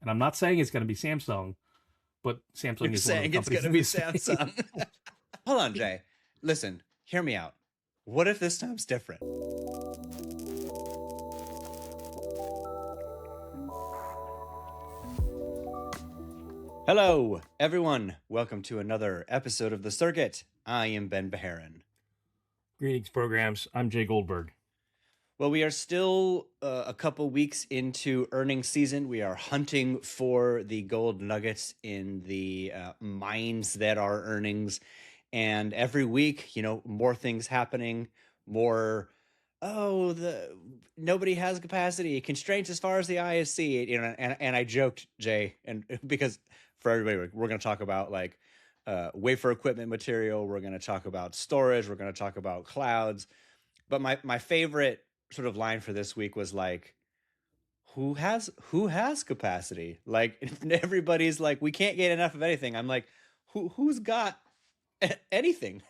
And I'm not saying it's going to be Samsung, but Samsung You're is one of the saying it's companies going to in be this space. Samsung. Hold on, Jay. Listen, hear me out. What if this time's different? Hello, everyone. Welcome to another episode of The Circuit. I am Ben Beharan. Greetings, programs. I'm Jay Goldberg. Well, we are still a couple weeks into earnings season. We are hunting for the gold nuggets in the mines that are earnings. And every week, more things happening, more, nobody has capacity, constraints as far as the eye is see. And I joked, Jay, and because for everybody, we're going to talk about like wafer equipment material. We're going to talk about storage. We're going to talk about clouds. But my favorite sort of line for this week was like, who has capacity? Like everybody's like, we can't get enough of anything. I'm like, who's got anything?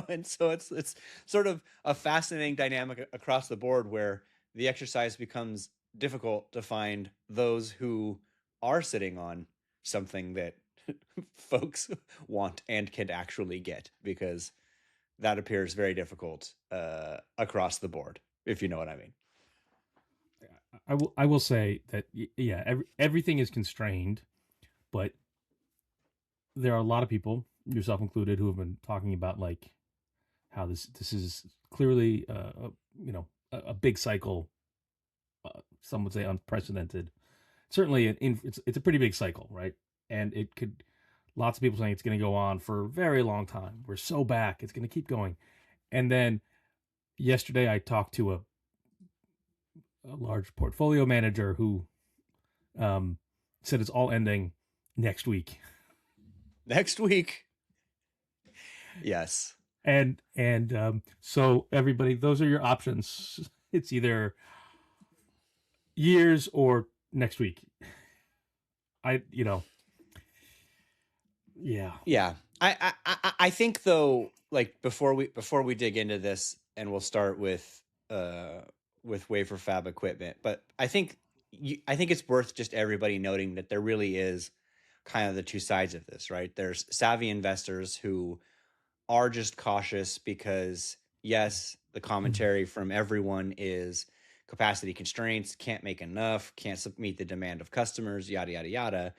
And so it's sort of a fascinating dynamic across the board where the exercise becomes difficult to find those who are sitting on something that folks want and can actually get, because that appears very difficult across the board, if you know what I mean. I will say that everything is constrained, but there are a lot of people, yourself included, who have been talking about like how this is clearly a big cycle. Some would say unprecedented. Certainly, it's a pretty big cycle, right? And it could. Lots of people saying it's going to go on for a very long time. We're so back; it's going to keep going. And then yesterday, I talked to a large portfolio manager who said it's all ending next week. Next week. Yes. And so everybody, those are your options. It's either years or next week. Yeah. I think though, like before we dig into this, and we'll start with wafer fab equipment, but I think it's worth just everybody noting that there really is kind of the two sides of this, right? There's savvy investors who are just cautious because yes, the commentary from everyone is capacity constraints, can't make enough, can't meet the demand of customers, yada yada yada.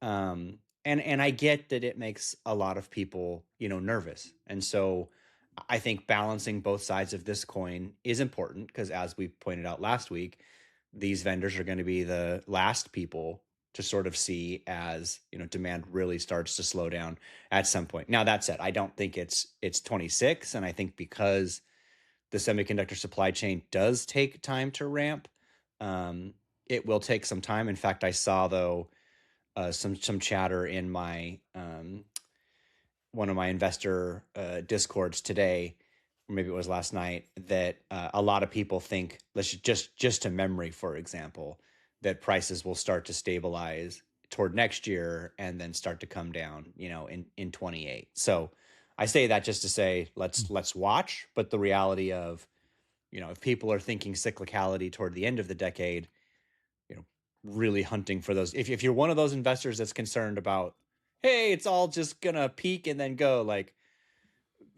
And I get that it makes a lot of people, nervous. And so I think balancing both sides of this coin is important because, as we pointed out last week, these vendors are going to be the last people to sort of see as demand really starts to slow down at some point. Now that said, I don't think it's 26, and I think because the semiconductor supply chain does take time to ramp, it will take some time. In fact, I saw though some chatter in my one of my investor discords today, or maybe it was last night, that a lot of people think, let's just to memory, for example, that prices will start to stabilize toward next year and then start to come down, in 28. So I say that just to say, let's watch. But the reality of, if people are thinking cyclicality toward the end of the decade, really hunting for those. If you're one of those investors that's concerned about, hey, it's all just gonna peak and then go, like,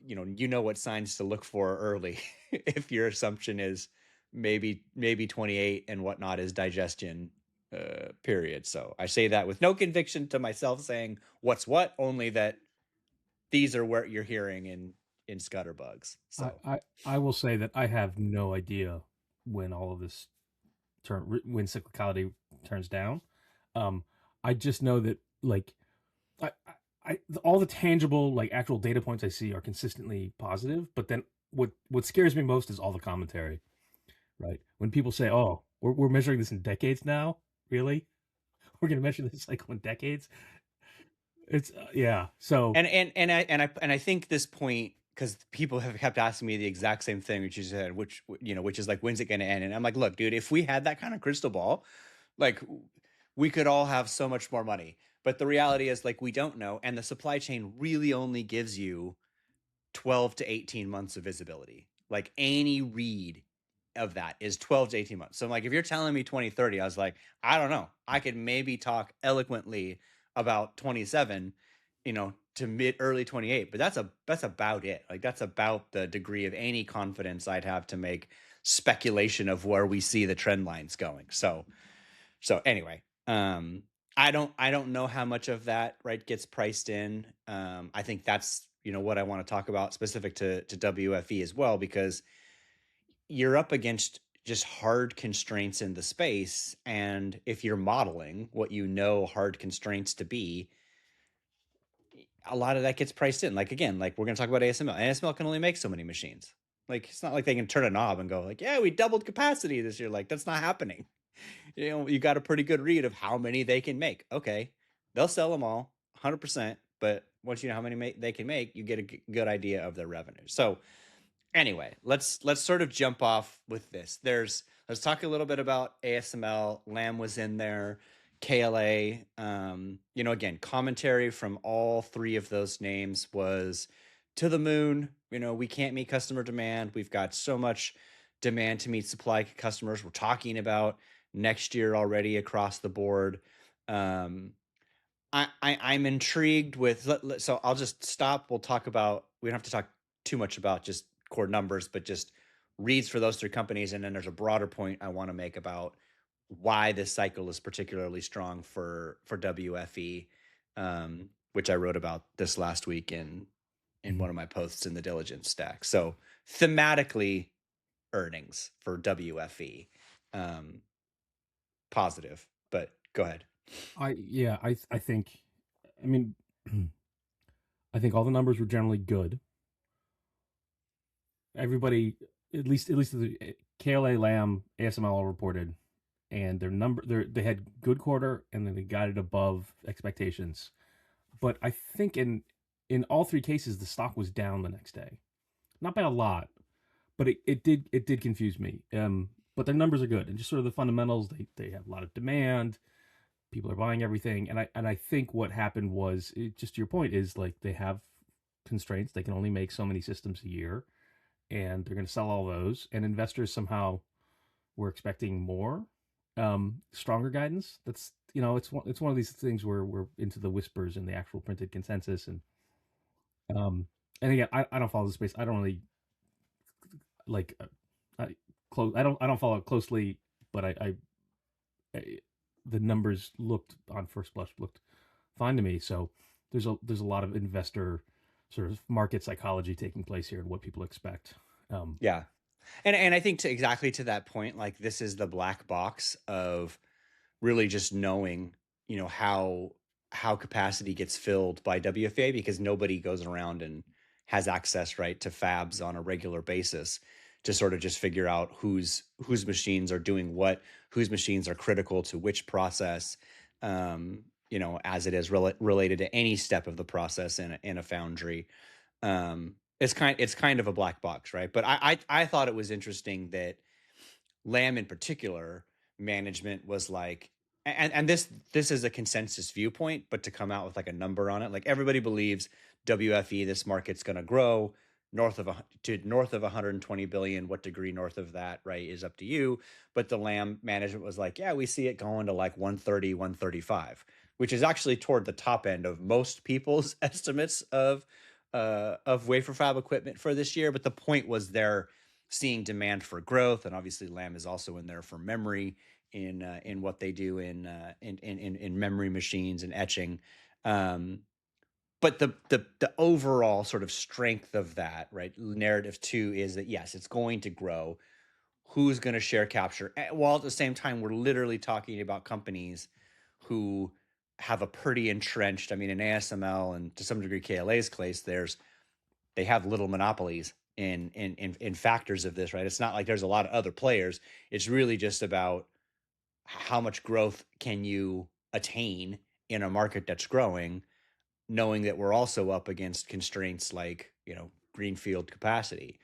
what signs to look for early. If your assumption is maybe 28 and whatnot is digestion period. So I say that with no conviction to myself saying what's what, only that these are what you're hearing in Scutterbugs. So I will say that I have no idea when all of this when cyclicality turns down. I just know that like all the tangible like actual data points I see are consistently positive, but then what scares me most is all the commentary, right? When people say, "Oh, we're measuring this in decades now," really? We're going to measure this cycle in decades? It's yeah. So and I think this point, because people have kept asking me the exact same thing, which is which is like, when's it going to end? And I'm like, look, dude, if we had that kind of crystal ball, like, we could all have so much more money. But the reality is, like, we don't know, and the supply chain really only gives you 12 to 18 months of visibility. Like, any read of that is 12 to 18 months. So I'm like, if you're telling me 2030, I was like, I don't know. I could maybe talk eloquently about 27, to mid early 28, but that's about it. Like that's about the degree of any confidence I'd have to make speculation of where we see the trend lines going. So anyway, I don't know how much of that right gets priced in. I think that's what I want to talk about specific to WFE as well, because you're up against just hard constraints in the space, and if you're modeling what hard constraints to be, a lot of that gets priced in. Like again, like we're going to talk about ASML. ASML can only make so many machines. Like it's not like they can turn a knob and go like, yeah, we doubled capacity this year. Like that's not happening. You got a pretty good read of how many they can make. Okay, they'll sell them all 100%, but once you know how many they can make, you get a good idea of their revenue. So anyway, let's sort of jump off with this. Let's talk a little bit about ASML. Lam was in there. KLA, again, commentary from all three of those names was to the moon. We can't meet customer demand. We've got so much demand to meet supply customers. We're talking about next year already across the board. I'm intrigued with, so I'll just stop. We don't have to talk too much about just core numbers, but just reads for those three companies. And then there's a broader point I want to make about why this cycle is particularly strong for WFE, which I wrote about this last week in one of my posts in the diligence stack. So thematically, earnings for WFE, positive, but go ahead. I think, I mean, I think all the numbers were generally good. Everybody, at least the KLA, Lam, ASML all reported, and they had good quarter, and then they got it above expectations. But I think in all three cases, the stock was down the next day, not by a lot, but it did confuse me. But their numbers are good, and just sort of the fundamentals. They have a lot of demand. People are buying everything, and I think what happened was, just to your point, is like they have constraints. They can only make so many systems a year, and they're going to sell all those. And investors somehow were expecting more, stronger guidance. That's it's one of these things where we're into the whispers and the actual printed consensus. Um, and again, I don't follow the space. I don't really like close. I don't follow it closely, but I the numbers looked on first blush looked fine to me. So there's a lot of investor sort of market psychology taking place here and what people expect. Yeah. And I think exactly to that point, like this is the black box of really just knowing, how capacity gets filled by WFA, because nobody goes around and has access right to fabs on a regular basis to sort of just figure out whose machines are doing what, whose machines are critical to which process, as it is related to any step of the process in a foundry. It's kind of a black box, right? But I thought it was interesting that Lam in particular, management was like, and this is a consensus viewpoint, but to come out with like a number on it, like everybody believes WFE, this market's going to grow north of 120 billion. What degree north of that, right, is up to you. But the Lam management was like, yeah, we see it going to like 130, 135, which is actually toward the top end of most people's estimates of wafer fab equipment for this year. But the point was they're seeing demand for growth, and obviously Lam is also in there for memory in what they do in memory machines and etching. But the overall sort of strength of that, right, narrative too, is that yes, it's going to grow. Who's going to share capture? While at the same time, we're literally talking about companies who have a pretty entrenched. I mean, in ASML and to some degree KLA's case, they have little monopolies in factors of this, right? It's not like there's a lot of other players. It's really just about how much growth can you attain in a market that's growing, knowing that we're also up against constraints like greenfield capacity,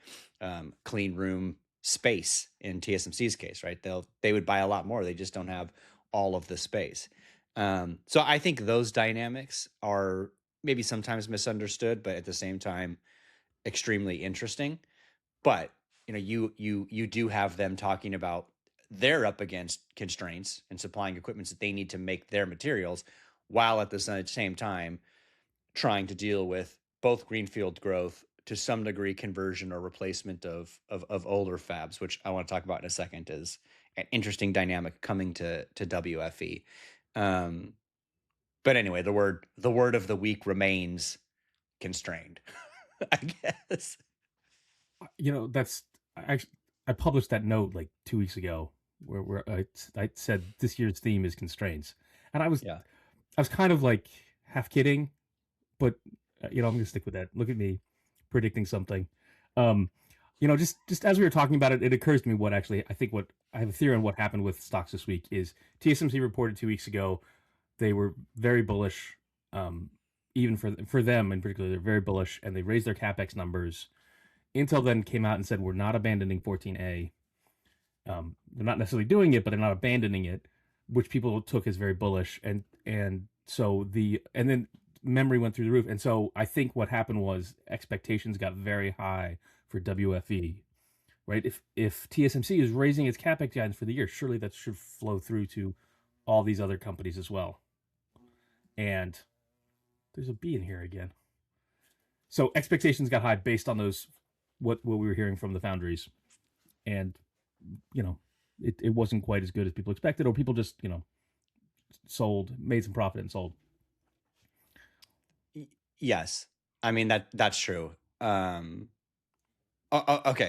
clean room space in TSMC's case, right? They would buy a lot more. They just don't have all of the space. So I think those dynamics are maybe sometimes misunderstood, but at the same time extremely interesting. But you do have them talking about they're up against constraints and supplying equipments that they need to make their materials, while at the same time trying to deal with both greenfield growth, to some degree conversion or replacement of older fabs, which I want to talk about in a second, is an interesting dynamic coming to WFE. Um, but anyway, the word of the week remains constrained, I guess. That's I published that note like 2 weeks ago where I said this year's theme is constraints, and Yeah. I was kind of like half kidding, but I'm gonna stick with that. Look at me predicting something. Um, just as we were talking about it, it occurs to me what actually what I have a theory on what happened with stocks this week is TSMC reported 2 weeks ago they were very bullish. Even for them in particular, they're very bullish, and they raised their capex numbers. Intel then came out and said we're not abandoning 14A. They're not necessarily doing it, but they're not abandoning it, which people took as very bullish. And then memory went through the roof. And so I think what happened was expectations got very high for WFE. Right? If TSMC is raising its capex guidance for the year, surely that should flow through to all these other companies as well. And there's a B in here again. So expectations got high based on those what we were hearing from the foundries, and it wasn't quite as good as people expected, or people just sold, made some profit and sold. Yes, I mean that's true. Okay,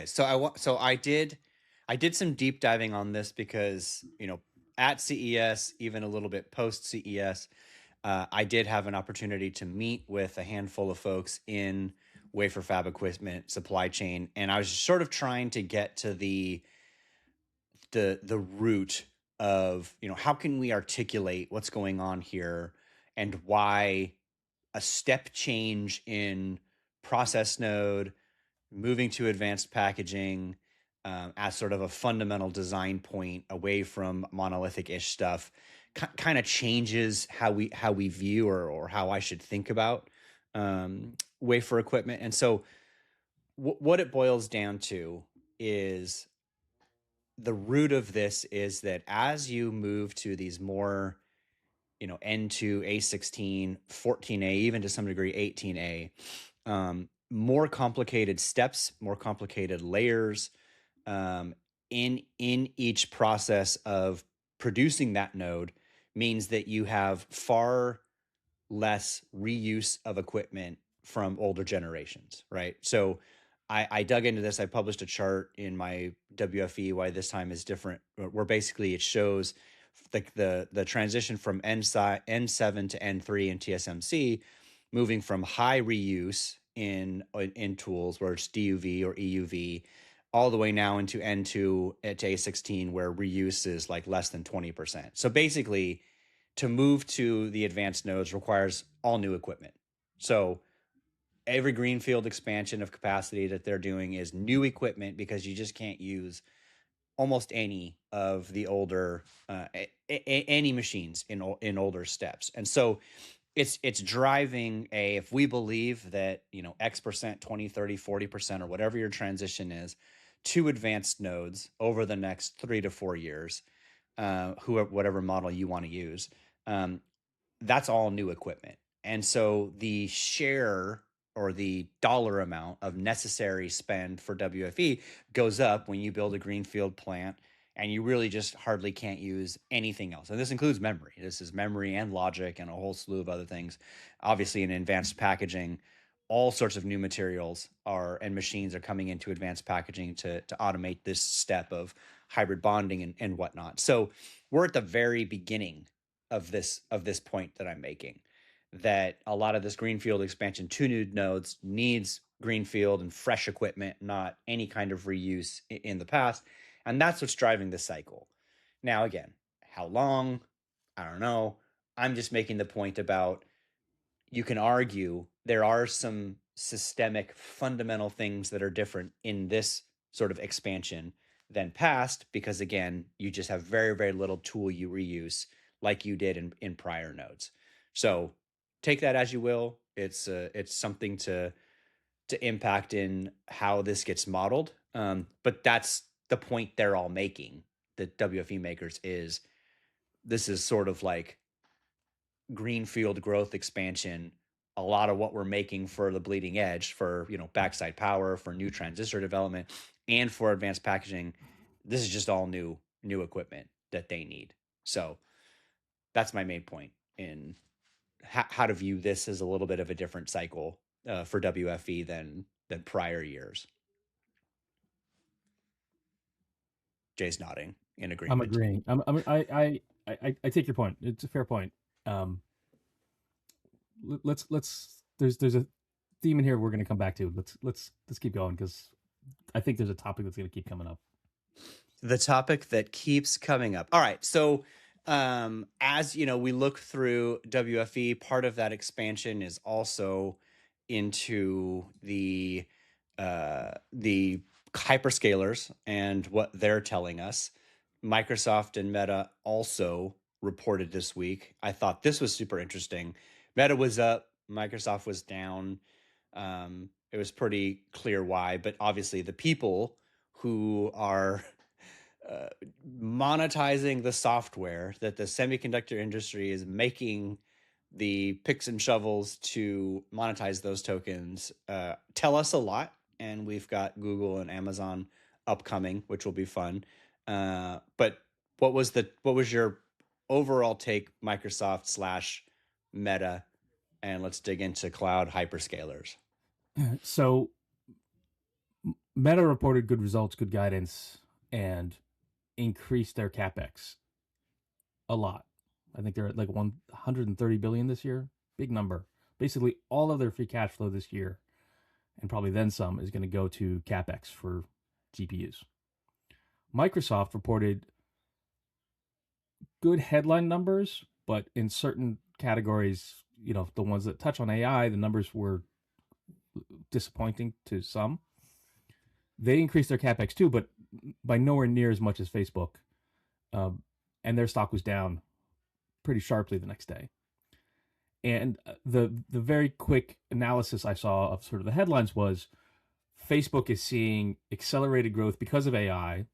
so I did some deep diving on this because at CES, even a little bit post CES, I did have an opportunity to meet with a handful of folks in wafer fab equipment supply chain, and I was sort of trying to get to the root of how can we articulate what's going on here, and why a step change in process node moving to advanced packaging as sort of a fundamental design point away from monolithic-ish stuff kind of changes how we view or how I should think about wafer equipment. And so what it boils down to is the root of this is that as you move to these more N2, A16, 14A, even to some degree 18A, more complicated steps, more complicated layers in each process of producing that node means that you have far less reuse of equipment from older generations, right? So I dug into this. I published a chart in my WFE why this time is different, where basically it shows the transition from N7 to N3 in TSMC, moving from high reuse in tools where it's DUV or EUV, all the way now into N2 to A16, where reuse is like less than 20%. So basically, to move to the advanced nodes requires all new equipment. So every greenfield expansion of capacity that they're doing is new equipment, because you just can't use almost any of the older any machines in older steps. And so it's driving if we believe that X%, 20, 30, 40%, or whatever your transition is, to advanced nodes over the next 3 to 4 years, whatever model you want to use, that's all new equipment. And so the share or the dollar amount of necessary spend for WFE goes up when you build a greenfield plant and you really just hardly can't use anything else. And this includes memory. This is memory and logic and a whole slew of other things. Obviously, in advanced packaging, all sorts of new materials and machines are coming into advanced packaging to automate this step of hybrid bonding and whatnot. So we're at the very beginning of this point that I'm making, that a lot of this greenfield expansion to new nodes needs greenfield and fresh equipment, not any kind of reuse in the past. And that's what's driving the cycle. Now, again, how long? I don't know. I'm just making the point about, you can argue there are some systemic fundamental things that are different in this sort of expansion than past, because again, you just have very, very little tool you reuse like you did in prior nodes. So take that as you will. It's something to impact in how this gets modeled. But that's the point they're all making. The WFE makers is this is sort of like greenfield growth expansion. A lot of what we're making for the bleeding edge, for backside power, for new transistor development, and for advanced packaging, this is just all new equipment that they need. So that's my main point in how to view this as a little bit of a different cycle for WFE than prior years. Jay's nodding in I'm agreement. agreeing. I take your point. It's a fair point. Um, let's there's a theme in here we're going to come back to. Let's keep going because I think there's a topic that's going to keep coming up. The topic that keeps coming up. All right, so as we look through WFE, part of that expansion is also into the hyperscalers and what they're telling us. Microsoft and Meta also reported this week. I thought this was super interesting. Meta was up, Microsoft was down. It was pretty clear why, but obviously the people who are uh, monetizing the software that the semiconductor industry is making the picks and shovels to monetize those tokens tell us a lot. And we've got Google and Amazon upcoming, which will be fun. But what was your overall take, Microsoft slash Meta? And let's dig into cloud hyperscalers. So Meta reported good results, good guidance, and increased their capex a lot. I think they're at like 130 billion this year. Big number. Basically, all of their free cash flow this year, and probably then some, is going to go to capex for GPUs. Microsoft reported good headline numbers, but in certain categories, the ones that touch on AI, the numbers were disappointing to some. They increased their capex too, but by nowhere near as much as Facebook, and their stock was down pretty sharply the next day. And the very quick analysis I saw of sort of the headlines was Facebook is seeing accelerated growth because of AI,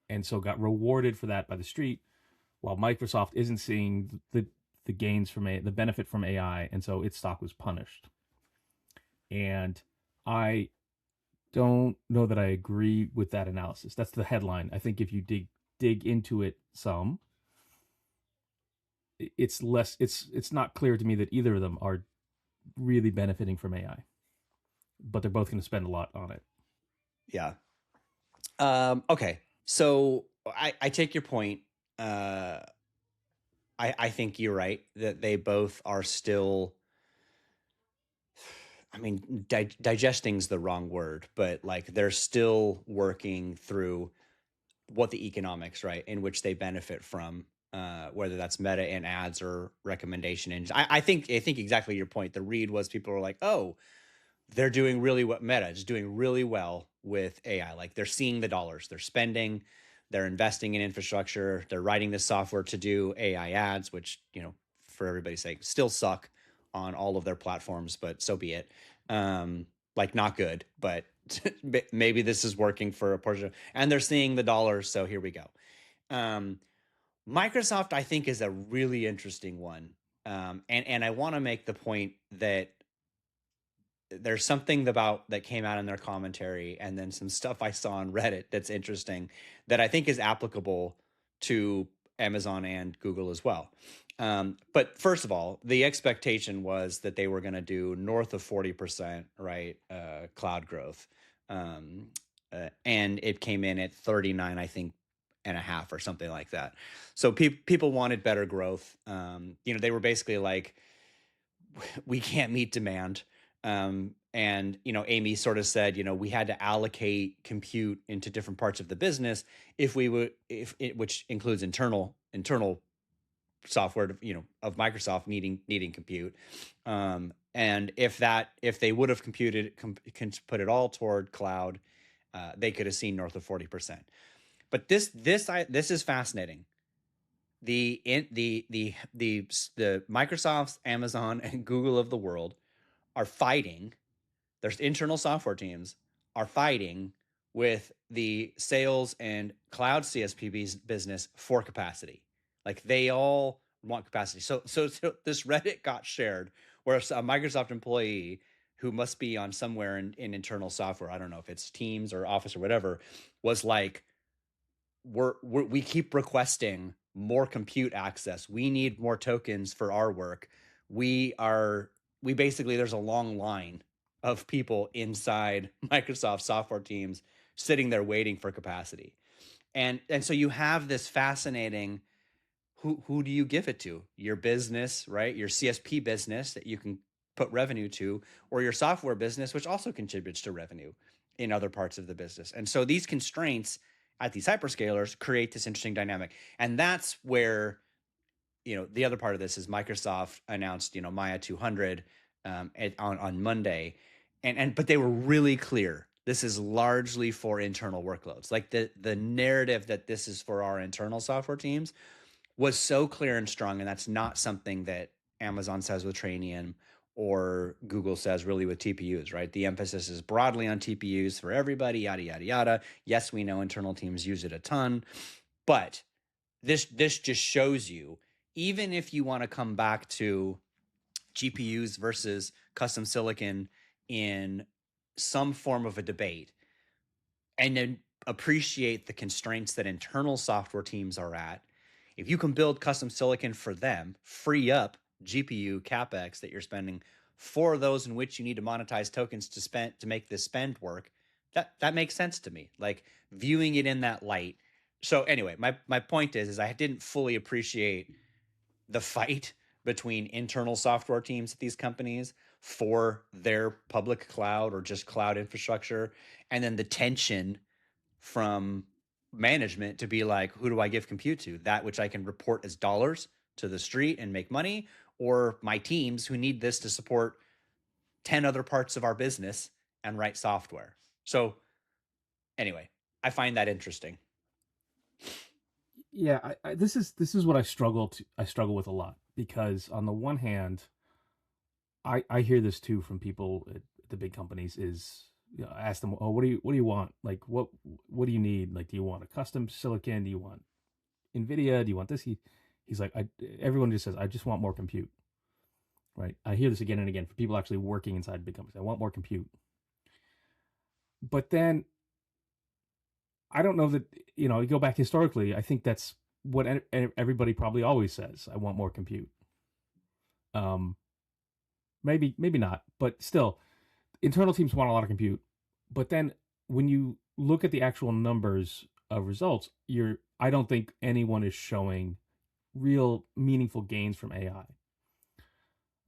and so got rewarded for that by the street, while Microsoft isn't seeing the gains from the benefit from AI, and so its stock was punished. And I don't know that I agree with that analysis. That's the headline. I think if you dig into it some, it's less. It's not clear to me that either of them are really benefiting from AI, but they're both going to spend a lot on it. Yeah. Okay. So I take your point. Uh, I think you're right that they both are still. I mean, digesting's the wrong word, but like they're still working through what the economics, right, in which they benefit from, whether that's meta and ads or recommendation engines. I think exactly your point. The read was people were like, oh, they're doing really what Meta is doing really well with AI. Like they're seeing the dollars, they're spending, they're investing in infrastructure, they're writing the software to do AI ads, which, for everybody's sake, still suck on all of their platforms, but so be it. Like not good, but maybe this is working for a portion. And they're seeing the dollars, so here we go. Um, Microsoft, I think, is a really interesting one. And I want to make the point that there's something about that came out in their commentary and then some stuff I saw on Reddit that's interesting that I think is applicable to Amazon and Google as well. But first of all, the expectation was that they were going to do north of 40%, right? Cloud growth. And it came in at 39, I think, and a half or something like that. So people wanted better growth. They were basically like, we can't meet demand. And Amy sort of said, we had to allocate compute into different parts of the business if we would, if it, which includes internal software, of Microsoft needing compute. And if they would have put it all toward cloud, they could have seen north of 40%. But this is fascinating. The Microsofts, Amazon, and Google of the world are fighting. There's internal software teams are fighting with the sales and cloud CSP business for capacity. Like they all want capacity. So this Reddit got shared where a Microsoft employee who must be on somewhere in internal software, I don't know if it's Teams or Office or whatever, was like, we keep requesting more compute access. We need more tokens for our work. We basically, there's a long line of people inside Microsoft software teams sitting there waiting for capacity. And so you have this fascinating, who do you give it to? Your business, right? Your CSP business that you can put revenue to, or your software business, which also contributes to revenue in other parts of the business. And so these constraints at these hyperscalers create this interesting dynamic. And that's where, the other part of this is Microsoft announced, Maya 200 on Monday. But they were really clear. This is largely for internal workloads. Like the narrative that this is for our internal software teams was so clear and strong. And that's not something that Amazon says with Trainium or Google says really with TPUs, right? The emphasis is broadly on TPUs for everybody, yada, yada, yada. Yes, we know internal teams use it a ton, but this just shows you, even if you want to come back to GPUs versus custom silicon in some form of a debate, and then appreciate the constraints that internal software teams are at, if you can build custom silicon for them, free up GPU capex that you're spending for those in which you need to monetize tokens to make this spend work, that makes sense to me. Like viewing it in that light. So anyway, my point is I didn't fully appreciate the fight between internal software teams at these companies for their public cloud or just cloud infrastructure, and then the tension from management to be like, who do I give compute to? That which I can report as dollars to the street and make money, or my teams who need this to support 10 other parts of our business and write software. So anyway, I find that interesting. Yeah, this is what I struggle with a lot, because on the one hand, I hear this too from people at the big companies. Is, ask them, oh, what do you want? Like, what do you need? Like, do you want a custom silicon? Do you want NVIDIA? Do you want this? He's like, everyone just says, I just want more compute. Right? I hear this again and again from people actually working inside big companies. I want more compute. But then I don't know that, you go back historically, I think that's what everybody probably always says. I want more compute. Maybe not, but still, internal teams want a lot of compute. But then when you look at the actual numbers of results, I don't think anyone is showing real meaningful gains from AI.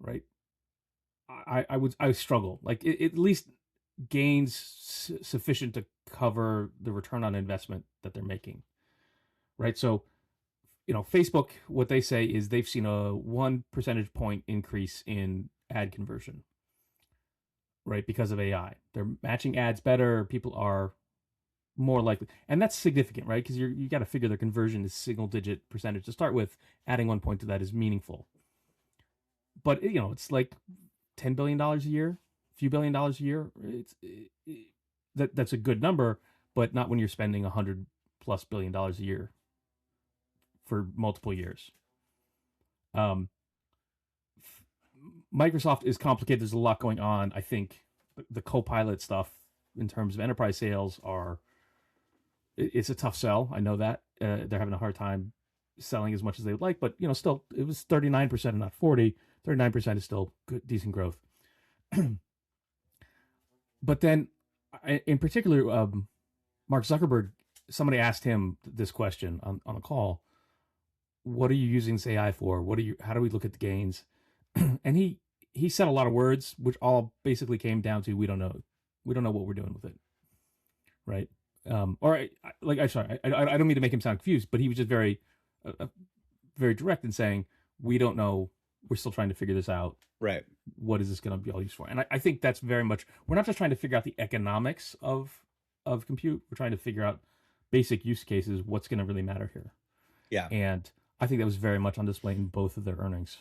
Right? I struggle. Like at least gains sufficient to cover the return on investment that they're making. Right? So, Facebook, what they say is they've seen a 1 percentage point increase in ad conversion, right? Because of AI. They're matching ads better. People are more likely. And that's significant, right? Because you got to figure their conversion is single digit percentage to start with. Adding 1 point to that is meaningful. But, it's like $10 billion a year, a few $1 billion a year. That's a good number, but not when you're spending $100+ billion a year for multiple years. Microsoft is complicated. There's a lot going on. I think the Copilot stuff in terms of enterprise sales it's a tough sell. I know that they're having a hard time selling as much as they would like, but still it was 39% and not 40. 39% is still good, decent growth. But then, in particular, Mark Zuckerberg, somebody asked him this question on a call: what are you using this AI for? How do we look at the gains? And he said a lot of words, which all basically came down to, we don't know what we're doing with it, right? I'm sorry, I don't mean to make him sound confused, but he was just very very direct in saying, we don't know, we're still trying to figure this out. Right. What is this going to be all used for? And I think that's very much, we're not just trying to figure out the economics of compute. We're trying to figure out basic use cases, what's going to really matter here. Yeah. And I think that was very much on display in both of their earnings.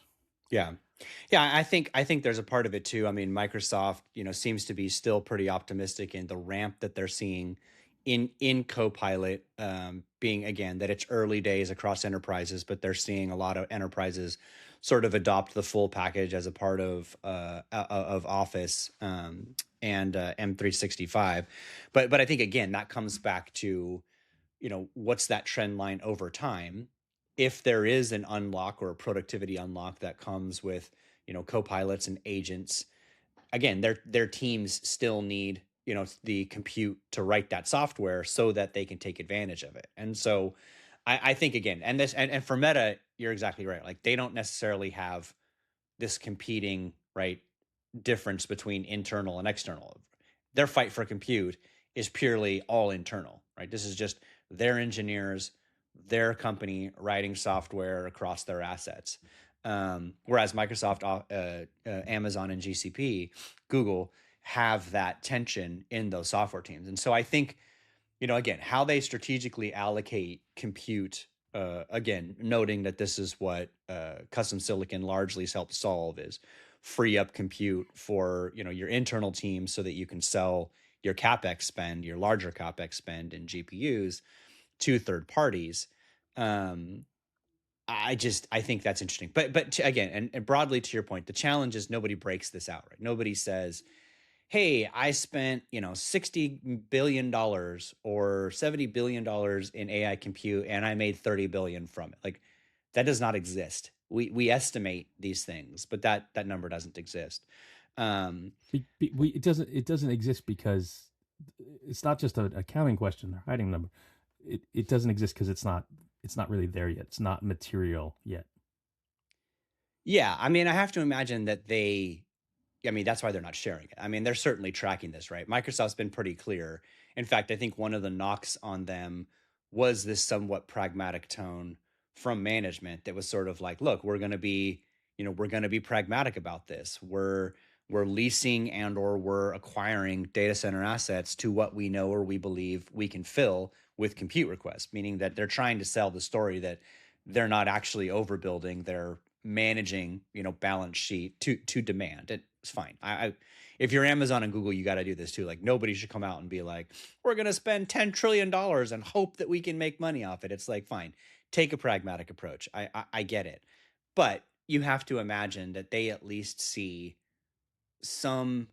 Yeah. Yeah, I think there's a part of it too. I mean, Microsoft, seems to be still pretty optimistic in the ramp that they're seeing in Copilot, being again that it's early days across enterprises, but they're seeing a lot of enterprises sort of adopt the full package as a part of Office, and M365. But I think again that comes back to, what's that trend line over time. If there is an unlock or a productivity unlock that comes with, copilots and agents, again, their teams still need, the compute to write that software so that they can take advantage of it. And so I think again, and for Meta, you're exactly right. Like they don't necessarily have this competing, right, difference between internal and external. Their fight for compute is purely all internal, right? This is just their engineers, their company writing software across their assets. Whereas Microsoft, Amazon, and GCP, Google have that tension in those software teams. And so I think, again, how they strategically allocate compute, again, noting that this is what custom silicon largely has helped solve, is free up compute for, your internal team so that you can sell your CapEx spend, your larger CapEx spend in GPUs to third parties. I think that's interesting. But again, and broadly to your point, the challenge is nobody breaks this out, right? Nobody says, hey, I spent, $60 billion or $70 billion in AI compute and I made 30 billion from it. Like that does not exist. We estimate these things, but that number doesn't exist. It doesn't exist because it's not just an accounting question. They're hiding the number. It doesn't exist because it's not really there yet. It's not material yet. Yeah, I mean, I have to imagine that that's why they're not sharing it. I mean, they're certainly tracking this, right? Microsoft's been pretty clear. In fact, I think one of the knocks on them was this somewhat pragmatic tone from management that was sort of like, look, we're going to be pragmatic about this. We're leasing and or we're acquiring data center assets to what we know or we believe we can fill with compute requests, meaning that they're trying to sell the story that they're not actually overbuilding, they're managing, balance sheet to demand. It's fine. If you're Amazon and Google, you got to do this too. Like nobody should come out and be like, we're going to spend $10 trillion and hope that we can make money off it. It's like, fine, take a pragmatic approach. I get it. But you have to imagine that they at least see some,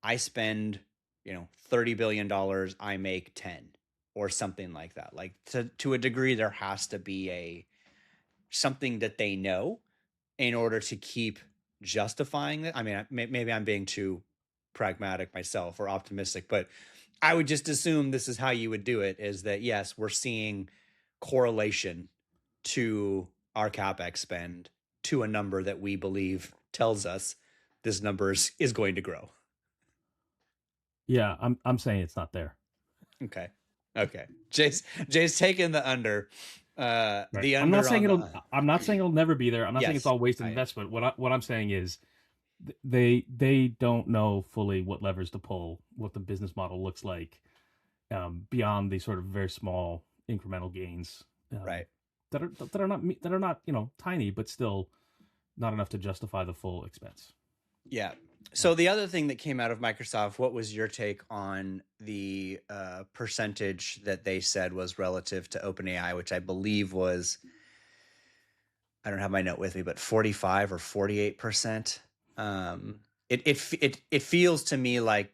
I spend, $30 billion, I make 10 or something like that. Like to a degree, there has to be something that they know in order to keep justifying it. I mean, maybe I'm being too pragmatic myself or optimistic, but I would just assume this is how you would do it, is that yes, we're seeing correlation to our CapEx spend to a number that we believe tells us this number is going to grow. Yeah, I'm saying it's not there. Okay. Jay's taking the under. Right. The under on the. I'm not saying it'll never be there. I'm not saying it's Yes, all wasted I am. investment. What I'm saying is they don't know fully what levers to pull, what the business model looks like, beyond the sort of very small incremental gains, Right. that are not tiny, but still not enough to justify the full expense. Yeah. So the other thing that came out of Microsoft, what was your take on the percentage that they said was relative to OpenAI, which I believe was, I don't have my note with me, but 45 or 48%. It feels to me like,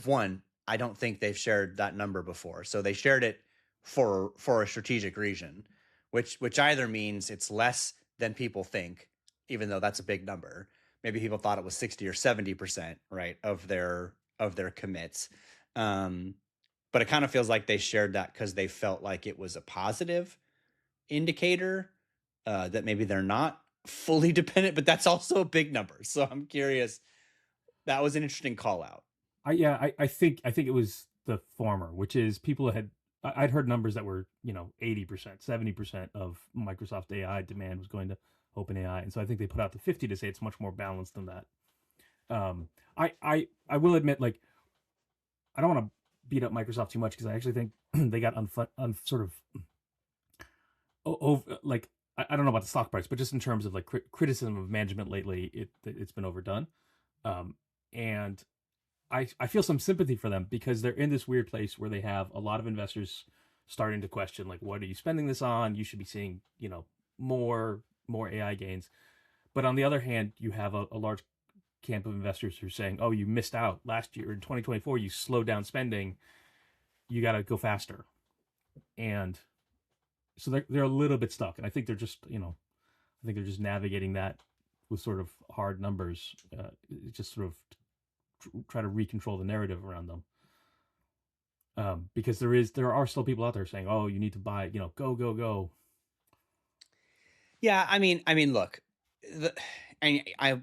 one, I don't think they've shared that number before. So they shared it for a strategic reason, which either means it's less than people think, even though that's a big number. Maybe people thought it was 60 or 70%, right, of their commits. But it kind of feels like they shared that because they felt like it was a positive indicator, that maybe they're not fully dependent, but that's also a big number. So I'm curious. That was an interesting call out. I think it was the former, which is people had I'd heard numbers that were 80%, 70% of Microsoft AI demand was going to OpenAI, and so I think they put out the 50 to say it's much more balanced than that. I will admit, like, I don't want to beat up Microsoft too much because I actually think they got sort of like, I don't know about the stock price, but just in terms of like criticism of management lately, it's been overdone, and I feel some sympathy for them because they're in this weird place where they have a lot of investors starting to question like, what are you spending this on? You should be seeing, more AI gains. But on the other hand, you have a large camp of investors who are saying, oh, you missed out last year in 2024. You slowed down spending. You got to go faster. And so they're a little bit stuck. And I think they're just, I think they're just navigating that with sort of hard numbers, just sort of try to recontrol the narrative around them. Because there are still people out there saying, "Oh, you need to buy, go, go, go." Yeah, look, I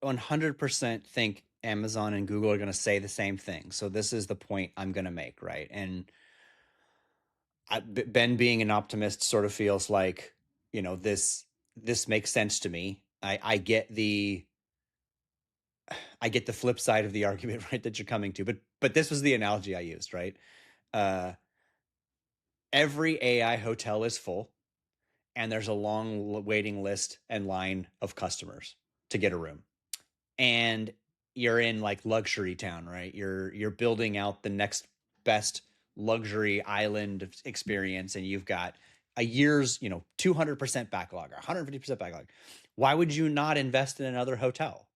100% think Amazon and Google are going to say the same thing. So this is the point I'm going to make, right? And Ben, being an optimist, sort of feels like this makes sense to me. I get the flip side of the argument, right, that you're coming to, but this was the analogy I used, right? Uh, every AI hotel is full, and there's a long waiting list and line of customers to get a room. And you're in like luxury town, right? You're building out the next best luxury island experience, and you've got a year's 200% backlog or 150% backlog. Why would you not invest in another hotel?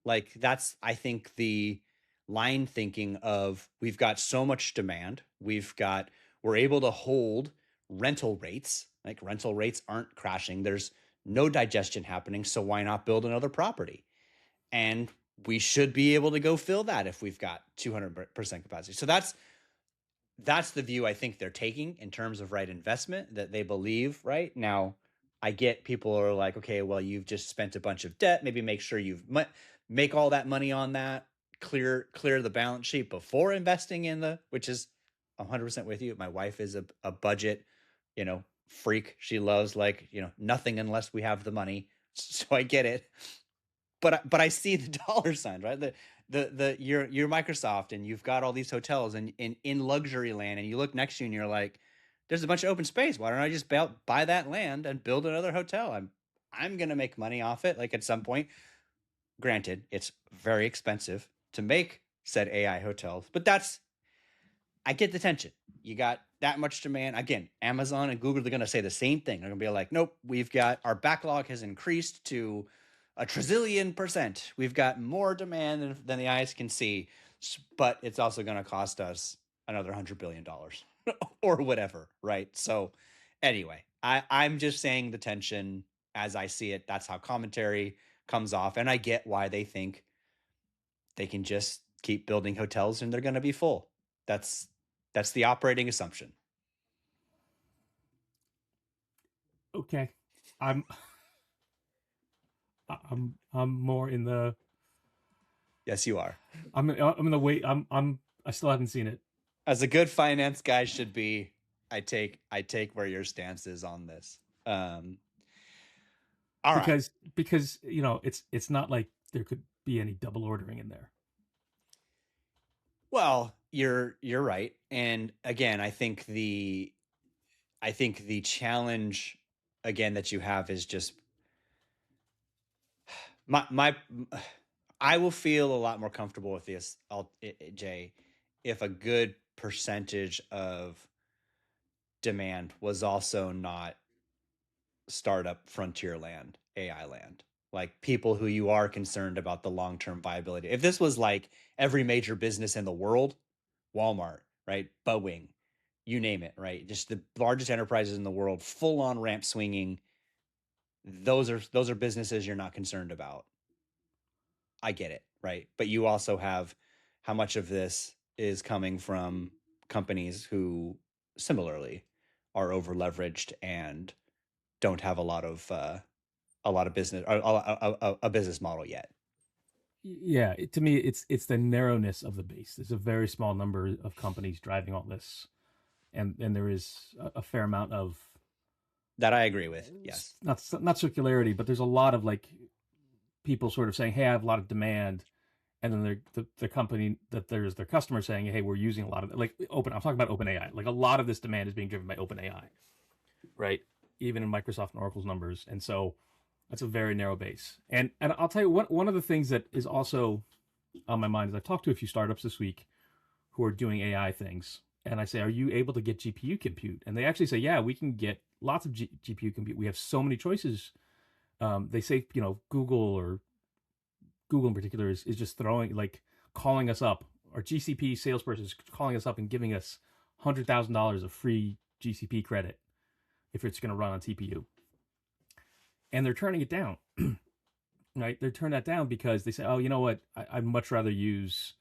Like, that's, I think, the line thinking of, we've got so much demand, we're able to hold rental rates, like rental rates aren't crashing, there's no digestion happening, so why not build another property? And we should be able to go fill that if we've got 200% capacity. So that's the view I think they're taking in terms of right investment, that they believe. Right now, I get people are like, okay, well, you've just spent a bunch of debt, maybe make sure make all that money on that, clear the balance sheet before investing in which is 100% with you. My wife is a budget freak. She loves nothing unless we have the money, so I get it. But I see the dollar signs, right? You're Microsoft, and you've got all these hotels and in luxury land, and you look next to you and you're like, there's a bunch of open space. Why don't I just buy that land and build another hotel? I'm gonna make money off it, like, at some point. Granted, it's very expensive to make said AI hotels, but I get the tension. You got that much demand. Again, Amazon and Google are going to say the same thing. They're going to be like, nope, our backlog has increased to a trillion %. We've got more demand than the eyes can see, but it's also going to cost us another $100 billion or whatever, right? So anyway, I'm just saying the tension as I see it. That's how commentary comes off. And I get why they think they can just keep building hotels and they're going to be full. That's the operating assumption. Okay, I'm I'm more in the Yes, you are. I'm in the wait. I still haven't seen it. As a good finance guy should be, I take where your stance is on this. All right. Because it's not like there could be any double ordering in there. Well, you're right. And again, I think the challenge again that you have is just my I will feel a lot more comfortable with this, Jay, if a good percentage of demand was also not startup frontier land, AI land, like people who you are concerned about the long-term viability. If this was like every major business in the world, Walmart, right, Boeing, you name it, right, just the largest enterprises in the world, full on ramp swinging, those are businesses you're not concerned about. I get it, right? But you also have how much of this is coming from companies who similarly are over leveraged and don't have a lot of business, a business model yet. Yeah, to me, it's the narrowness of the base. There's a very small number of companies driving all this, and there is a fair amount of That I agree with. Yes. not circularity, but there's a lot of like people sort of saying, "Hey, I have a lot of demand," and then the company that there's their customer saying, "Hey, we're using a lot of it." Like open. I'm talking about OpenAI. Like a lot of this demand is being driven by OpenAI, right? Even in Microsoft and Oracle's numbers, and so that's a very narrow base. And I'll tell you one of the things that is also on my mind is I've talked to a few startups this week who are doing AI things, and I say, "Are you able to get GPU compute?" And they actually say, "Yeah, we can get lots of GPU compute. We have so many choices." They say, Google in particular is just throwing like calling us up. Our GCP salesperson is calling us up and giving us $100,000 of free GCP credit if it's going to run on TPU, and they're turning it down. Right? They're turning that down because they say, "Oh, you know what? I'd much rather use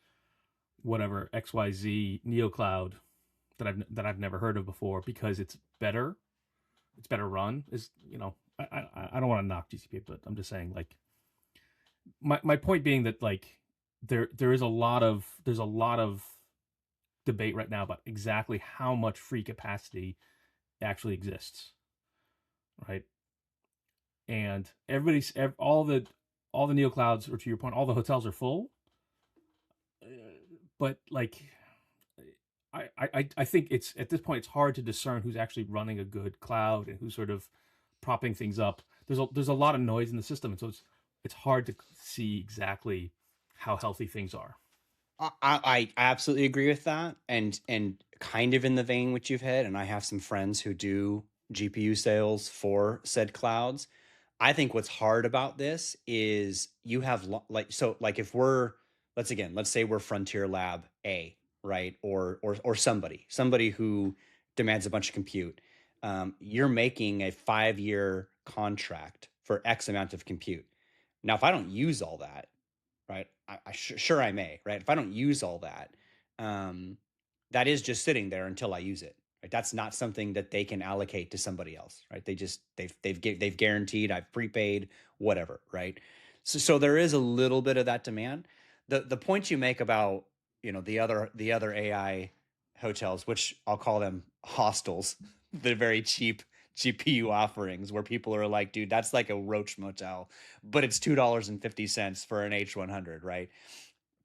whatever XYZ NeoCloud that I've never heard of before because it's better. It's better run." Is I don't want to knock GCP, but I'm just saying like my point being that like there's a lot of debate right now about exactly how much free capacity actually exists, right? And all the neoclouds, or to your point, all the hotels are full. But like I think it's at this point it's hard to discern who's actually running a good cloud and who's sort of propping things up. There's a lot of noise in the system, and so it's hard to see exactly how healthy things are. I absolutely agree with that, and kind of in the vein which you've hit. And I have some friends who do GPU sales for said clouds. I think what's hard about this is you have like if we're let's say we're Frontier Lab A, right, or somebody who demands a bunch of compute. You're making a 5-year contract for X amount of compute. Now, if I don't use all that, right? Sure I may, right? If I don't use all that, um, that is just sitting there until I use it. Right? That's not something that they can allocate to somebody else, right? They've guaranteed, I've prepaid, whatever, right? So there is a little bit of that demand. The point you make about the other AI hotels, which I'll call them hostels, the very cheap GPU offerings where people are like, dude, that's like a roach motel, but it's $2.50 for an H100, right?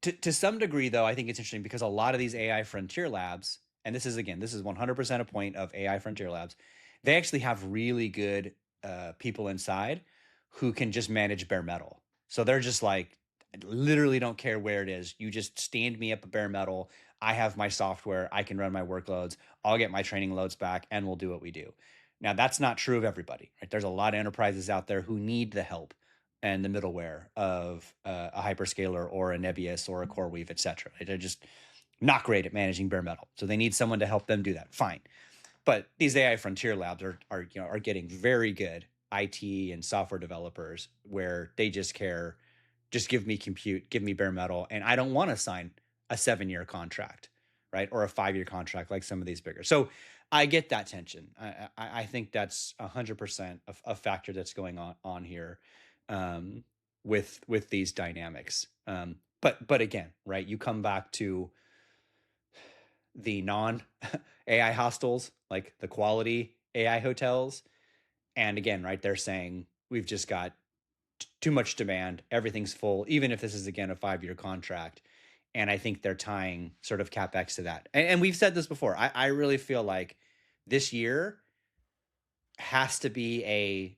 To some degree, though, I think it's interesting because a lot of these AI frontier labs, and this is 100% a point of AI frontier labs, they actually have really good people inside who can just manage bare metal. So they're just like, literally don't care where it is. You just stand me up a bare metal. I have my software. I can run my workloads. I'll get my training loads back and we'll do what we do. Now, that's not true of everybody, right? There's a lot of enterprises out there who need the help and the middleware of a hyperscaler or a Nebius or a CoreWeave, et cetera. They're just not great at managing bare metal. So they need someone to help them do that. Fine. But these AI frontier labs are getting very good IT and software developers where they just care, just give me compute, give me bare metal, and I don't want to sign a 7-year contract, right, or a 5-year contract like some of these bigger. So I get that tension. I think that's 100% a factor that's going on here, um, with these dynamics. But again, right, you come back to the non AI hostels, like the quality AI hotels. And again, right, they're saying we've just got too much demand. Everything's full, even if this is, again, a 5-year contract. And I think they're tying sort of CapEx to that. And we've said this before. I really feel like this year has to be a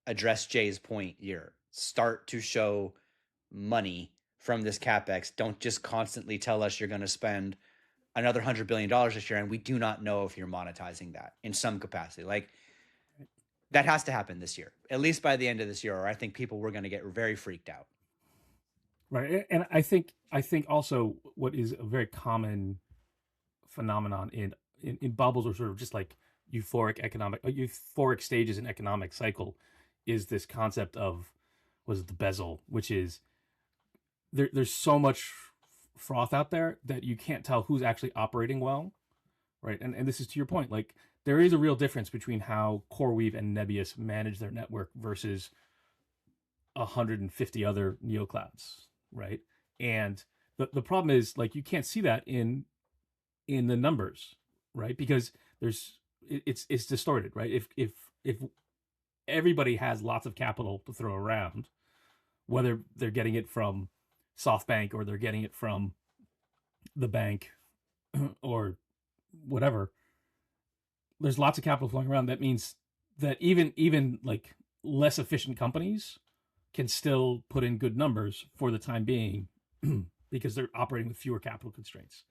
address Jay's point year. Start to show money from this CapEx. Don't just constantly tell us you're going to spend another $100 billion this year, and we do not know if you're monetizing that in some capacity. Like that has to happen this year, at least by the end of this year, or I think people were going to get very freaked out. Right. And I think also what is a very common phenomenon in bubbles, or sort of just like euphoric stages in economic cycle, is this concept of, was it the bezel, which is there's so much froth out there that you can't tell who's actually operating well, right? And this is to your point, like there is a real difference between how CoreWeave and Nebius manage their network versus 150 other neoclouds, right? And the problem is like you can't see that in the numbers, right? Because it's distorted, right? If everybody has lots of capital to throw around, whether they're getting it from SoftBank or they're getting it from the bank or whatever, there's lots of capital flowing around. That means that even like less efficient companies can still put in good numbers for the time being because they're operating with fewer capital constraints.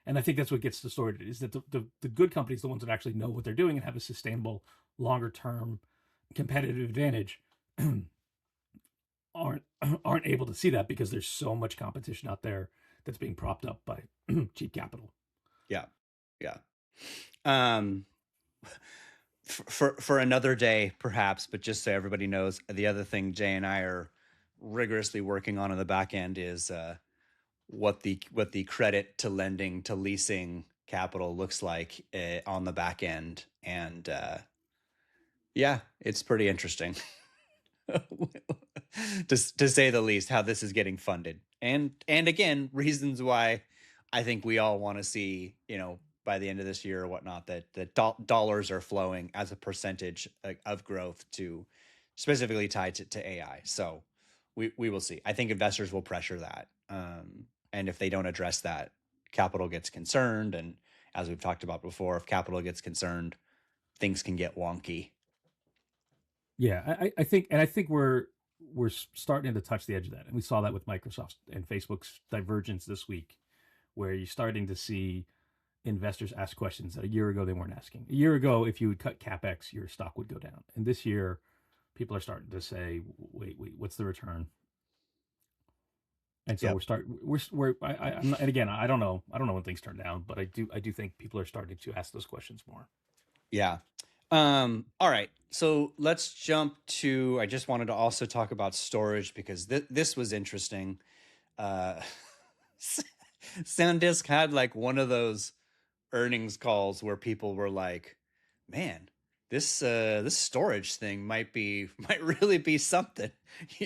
And I think that's what gets distorted, is that the good companies, the ones that actually know what they're doing and have a sustainable, longer term competitive advantage, aren't aren't able to see that because there's so much competition out there that's being propped up by cheap capital. Yeah. Yeah. Um, for another day, perhaps, but just so everybody knows, the other thing Jay and I are rigorously working on in the back end is what the credit to lending to leasing capital looks like on the back end, and yeah, it's pretty interesting. to say the least, how this is getting funded, and again, reasons why I think we all want to see, by the end of this year or whatnot, that dollars are flowing as a percentage of growth to specifically tied to AI. So we will see. I think investors will pressure that, and if they don't address that, capital gets concerned, and as we've talked about before, if capital gets concerned, things can get wonky. Yeah, I think we're starting to touch the edge of that, and we saw that with Microsoft and Facebook's divergence this week, where you're starting to see investors ask questions that a year ago they weren't asking. A year ago, if you would cut capex, your stock would go down, and this year, people are starting to say, "Wait, what's the return?" And so Yep. I'm not, and again, I don't know when things turn down, but I do think people are starting to ask those questions more. Yeah. All right. So let's jump to. I just wanted to also talk about storage because this was interesting. Uh, SanDisk had like one of those earnings calls where people were like, "Man, this storage thing might really be something,"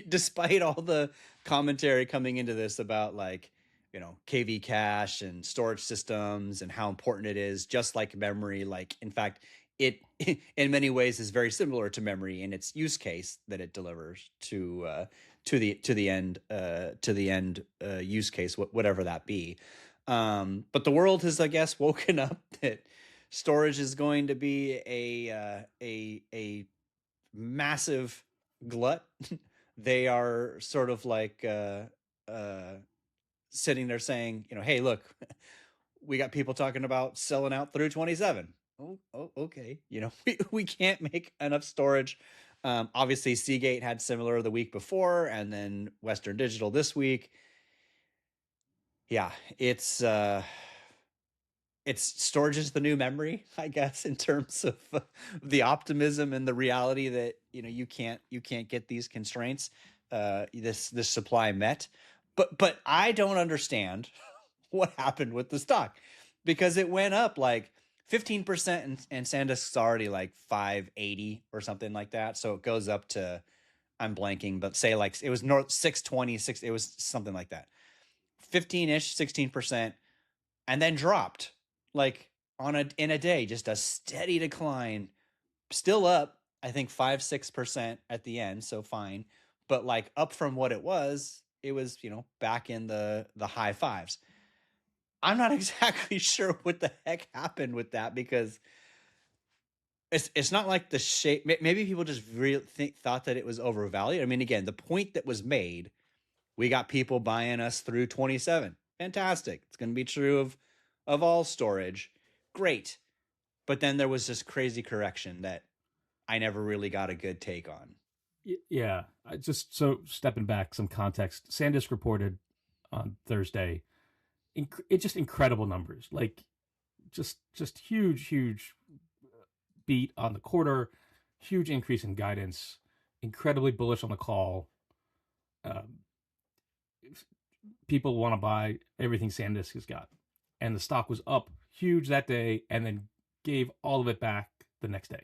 despite all the commentary coming into this about like KV cache and storage systems and how important it is, just like memory. Like, in fact, it in many ways is very similar to memory in its use case that it delivers to the end use case, whatever that be. But the world has, I guess, woken up that storage is going to be a massive glut. They are sort of like sitting there saying, hey, look, we got people talking about selling out through 27. Oh, okay. We can't make enough storage. Obviously, Seagate had similar the week before, and then Western Digital this week. Yeah, it's storage is the new memory, I guess, in terms of the optimism and the reality that you can't get these constraints, this supply met. But I don't understand what happened with the stock, because it went up like 15%, and SanDisk's already like 580 or something like that. So it goes up to, I'm blanking, but say like it was north 620, it was something like that. 15-ish, 16%, and then dropped like in a day, just a steady decline. Still up, I think 5-6% at the end, so fine, but like up from what it was back in the high fives. I'm not exactly sure what the heck happened with that, because it's not like the shape. Maybe people just really thought that it was overvalued. I mean, again, the point that was made, we got people buying us through 27. Fantastic. It's going to be true of all storage. Great. But then there was this crazy correction that I never really got a good take on. Yeah, just so stepping back, some context. SanDisk reported on Thursday, it's just incredible numbers, like just huge beat on the quarter, huge increase in guidance, incredibly bullish on the call. Um, People want to buy everything SanDisk has got, and the stock was up huge that day, and then gave all of it back the next day.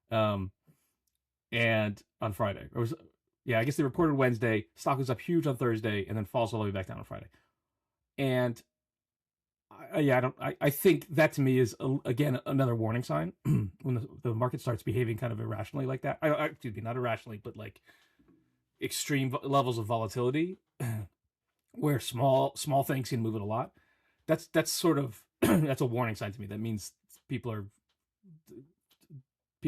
Um, and on Friday, yeah, I guess they reported Wednesday. Stock was up huge on Thursday, and then falls all the way back down on Friday. And I think that to me is again another warning sign when the market starts behaving kind of irrationally like that. Excuse me, not irrationally, but like extreme levels of volatility, where small things can move it a lot. That's sort of that's a warning sign to me. That means people are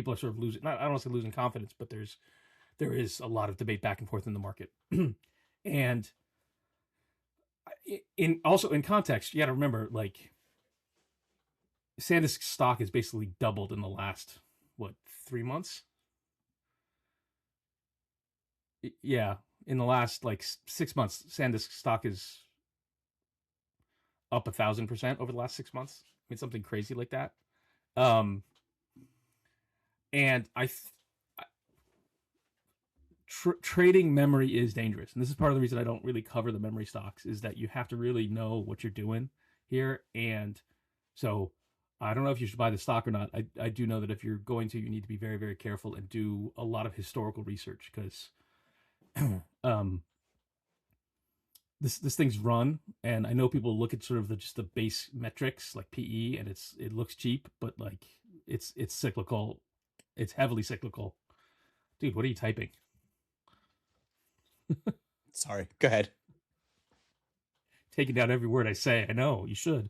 sort of losing. I don't want to say losing confidence, but there is a lot of debate back and forth in the market, and in also in context, you got to remember, like, SanDisk stock has basically doubled in the last, what, 3 months? Yeah, in the last like 6 months, SanDisk stock is up 1,000% over the last 6 months. I mean, something crazy like that. Um, and trading memory is dangerous, and this is part of the reason I don't really cover the memory stocks. Is that you have to really know what you're doing here, and so I don't know if you should buy the stock or not. I do know that if you're going to, you need to be very, very careful and do a lot of historical research because um, this thing's run, and I know people look at sort of just the base metrics like PE, and it looks cheap, but like it's cyclical. It's heavily cyclical. Dude, what are you typing? Sorry, go ahead. Taking down every word I say. I know you should.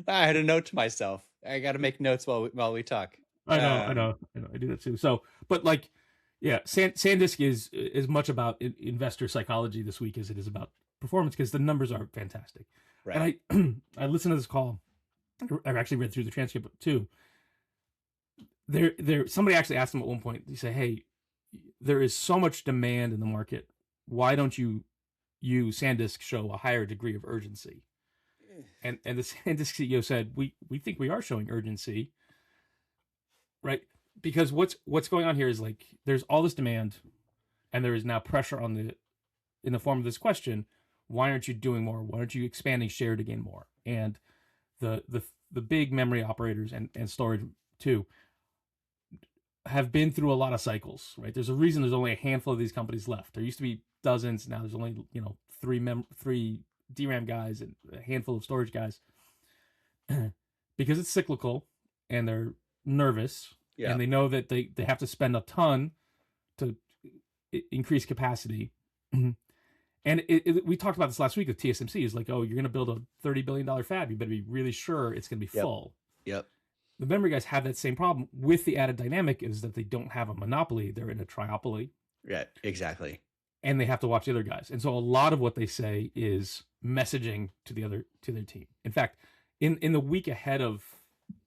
I had a note to myself. I got to make notes while we talk. I know, I know, I know. I do that too. So, but like, yeah, SanDisk is as much about investor psychology this week as it is about performance because the numbers are fantastic. Right. And I listened to this call. I've actually read through the transcript too. Somebody actually asked them at one point. They say, "Hey, there is so much demand in the market. Why don't you SanDisk show a higher degree of urgency?" And the SanDisk CEO said, "We think we are showing urgency, right? Because what's going on here is like there's all this demand, and there is now pressure on in the form of this question: why aren't you doing more? Why aren't you expanding share to gain more?" And the big memory operators and storage too have been through a lot of cycles, right? There's a reason there's only a handful of these companies left. There used to be dozens. Now there's only three DRAM guys and a handful of storage guys because it's cyclical and they're nervous and they know that they have to spend a ton to increase capacity. And we talked about this last week with TSMC. Is like, oh, you're going to build a $30 billion fab. You better be really sure it's going to be full. Yep. The memory guys have that same problem with the added dynamic is that they don't have a monopoly. They're in a triopoly. Yeah, exactly. And they have to watch the other guys. And so a lot of what they say is messaging to their team. In fact, in the week ahead of,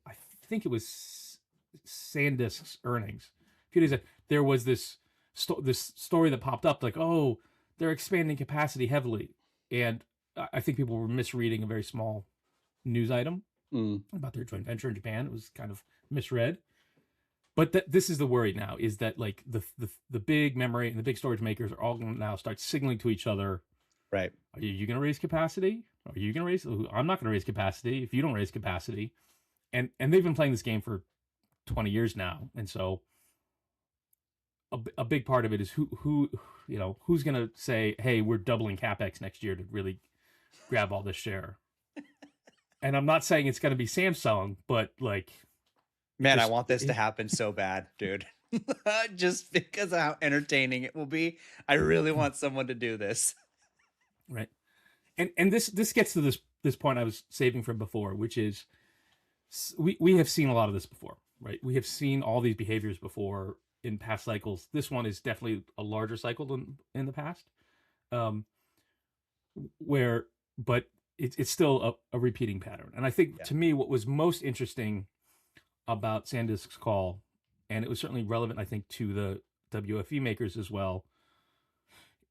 I think it was SanDisk's earnings, a few days ago, there was this story that popped up like, oh, they're expanding capacity heavily. And I think people were misreading a very small news item about their joint venture in Japan. It was kind of misread. But this is the worry now, is that like the big memory and the big storage makers are all going to now start signaling to each other, right? Are you going to raise capacity? Are you going to raise? I'm not going to raise capacity if you don't raise capacity. And they've been playing this game for 20 years now. And so a big part of it is who's going to say, hey, we're doubling CapEx next year to really grab all this share. And I'm not saying it's going to be Samsung, but like, man, I want this to happen so bad, dude. Just because of how entertaining it will be. I really want someone to do this. Right. And this gets to this point I was saving from before, which is we have seen a lot of this before, right? We have seen all these behaviors before in past cycles. This one is definitely a larger cycle than in the past. But it's still a repeating pattern. And I think to me, what was most interesting about SanDisk's call, and it was certainly relevant, I think, to the WFE makers as well,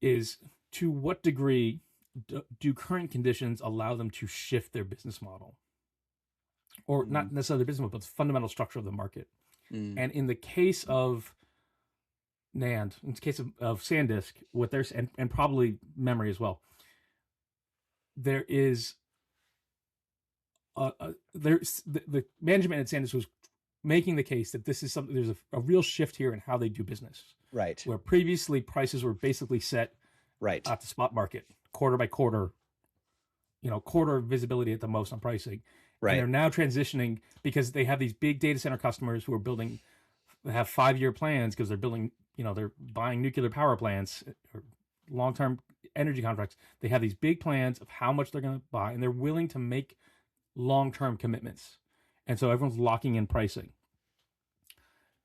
is to what degree do current conditions allow them to shift their business model? Or not necessarily the business model, but the fundamental structure of the market. And in the case of NAND, in the case of SanDisk, what there's and probably memory as well, there is there's the management at SanDisk was making the case that this is something, there's a real shift here in how they do business. Right. Where previously prices were basically set right at the spot market, quarter by quarter, quarter visibility at the most on pricing. Right. And they're now transitioning because they have these big data center customers who are have 5-year plans because they're building, they're buying nuclear power plants or long-term energy contracts. They have these big plans of how much they're going to buy, and they're willing to make long-term commitments. And so everyone's locking in pricing,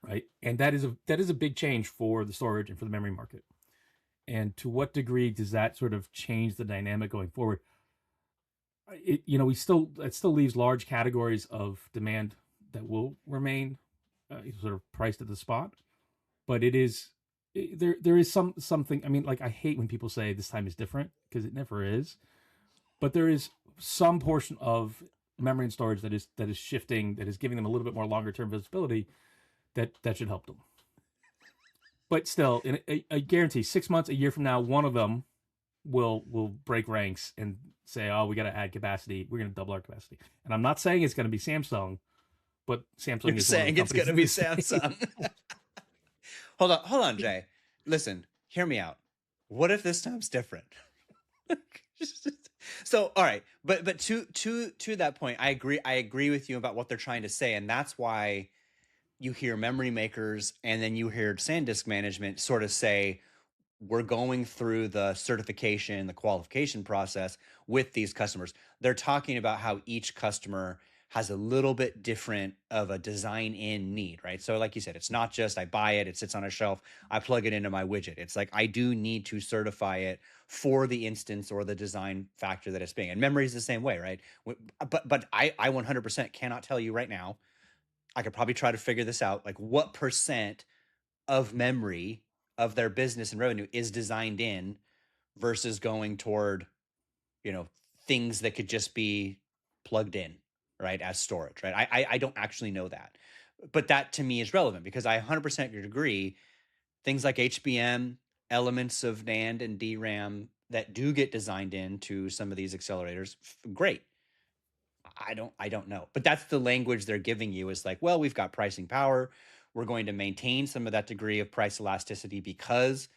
right? And that is a big change for the storage and for the memory market. And to what degree does that sort of change the dynamic going forward? It still leaves large categories of demand that will remain sort of priced at the spot, but there is something. I mean, like, I hate when people say this time is different, because it never is. But there is some portion of memory and storage that is shifting, that is giving them a little bit more longer term visibility, that should help them. But still, I guarantee 6 months, a year from now, one of them will break ranks and say, "Oh, we got to add capacity. We're going to double our capacity." And I'm not saying it's going to be Samsung, but Samsung You're is one of saying the it's going to be companies in this Samsung. Hold on, Jay. Listen, hear me out. What if this time's different? So, all right, but to that point, I agree with you about what they're trying to say, and that's why you hear memory makers and then you hear SanDisk management sort of say, we're going through the certification, the qualification process with these customers. They're talking about how each customer has a little bit different of a design in need, right? So like you said, it's not just I buy it, it sits on a shelf, I plug it into my widget. It's like I do need to certify it for the instance or the design factor that it's being. And memory is the same way, right? But I 100% cannot tell you right now. I could probably try to figure this out, like what percent of memory of their business and revenue is designed in versus going toward, you know, things that could just be plugged in, right, as storage, right? I don't actually know that, but that to me is relevant because I 100% agree. Things like HBM, elements of NAND and DRAM that do get designed into some of these accelerators, great. I don't know. But that's the language they're giving you, is like, well, we've got pricing power. We're going to maintain some of that degree of price elasticity because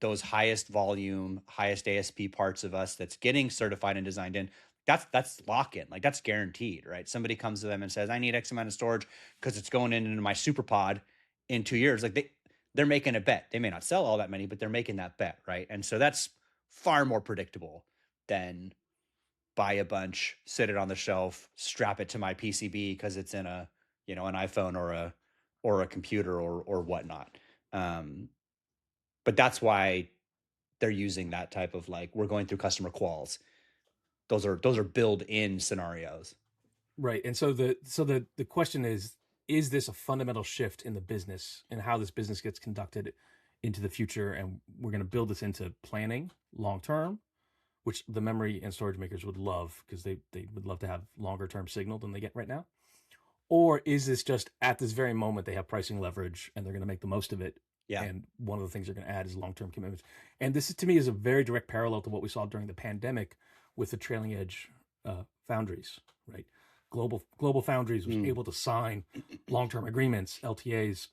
those highest volume, highest ASP parts of us that's getting certified and designed in, that's lock in. Like, that's guaranteed, right? Somebody comes to them and says, I need X amount of storage because it's going into my super pod in 2 years. Like, they're making a bet. They may not sell all that many, but they're making that bet, right? And so that's far more predictable than buy a bunch, sit it on the shelf, strap it to my PCB because it's in a, you know, an iPhone or a computer or whatnot. But that's why they're using that type of, like, we're going through customer quals. Those are build-in scenarios. Right. And so the question is this a fundamental shift in the business and how this business gets conducted into the future? And we're going to build this into planning long term, which the memory and storage makers would love, because they would love to have longer term signal than they get right now. Or is this just at this very moment they have pricing leverage and they're going to make the most of it? Yeah. And one of the things they're going to add is long term commitments. And this, to me, is a very direct parallel to what we saw during the pandemic with the trailing edge foundries, right? Global Foundries was able to sign long term agreements, LTAs,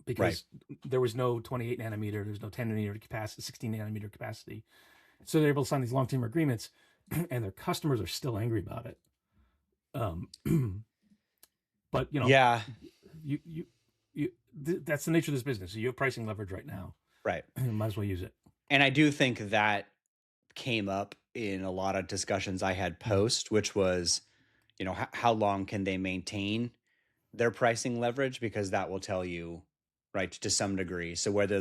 because there was no 28 nanometer, there's no 10 nanometer capacity, 16 nanometer capacity. So they're able to sign these long term agreements, and their customers are still angry about it. But Yeah. That's the nature of this business. You have pricing leverage right now, Right. You might as well use it. And I do think that came up in a lot of discussions I had post, which was, you know, how long can they maintain their pricing leverage, because that will tell you, right, to some degree. So whether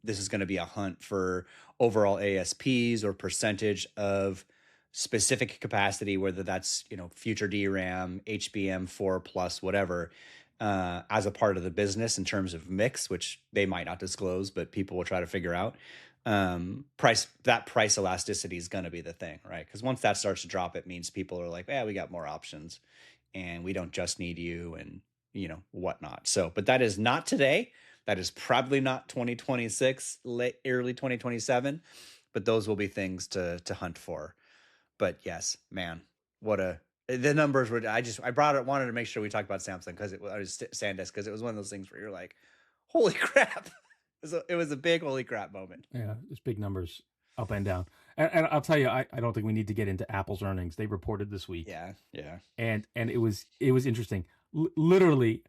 this is going to be a hunt for overall ASPs or percentage of specific capacity, whether that's, you know, future DRAM, HBM4 plus, whatever, as a part of the business in terms of mix, which they might not disclose, but people will try to figure out. Price elasticity is going to be the thing, right? Because once that starts to drop, it means people are like, yeah, we got more options and we don't just need you, and, you know, whatnot. So, but that is not today. That is probably not 2026, early 2027, but those will be things to hunt for. But yes, man, the numbers were, I brought it, wanted to make sure we talked about Samsung because it was SanDisk, because it was one of those things where you're like, holy crap. It was a big holy crap moment. Yeah, it's big numbers up and down. And I'll tell you, I don't think we need to get into Apple's earnings. They reported this week. Yeah, yeah. And it was interesting. Literally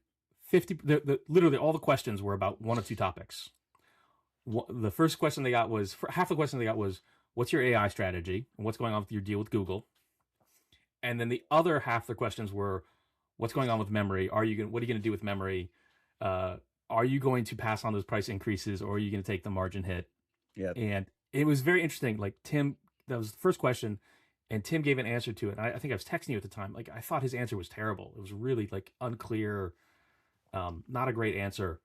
50 literally all the questions were about one of two topics. The first question they got was, half the question they got was, what's your AI strategy and what's going on with your deal with Google? And then the other half of the questions were, what's going on with memory? What are you going to do with memory? Are you going to pass on those price increases, or are you going to take the margin hit? Yep. And it was very interesting. Like Tim, that was the first question, and Tim gave an answer to it. And I think I was texting you at the time. Like I thought his answer was terrible. It was really like unclear, not a great answer.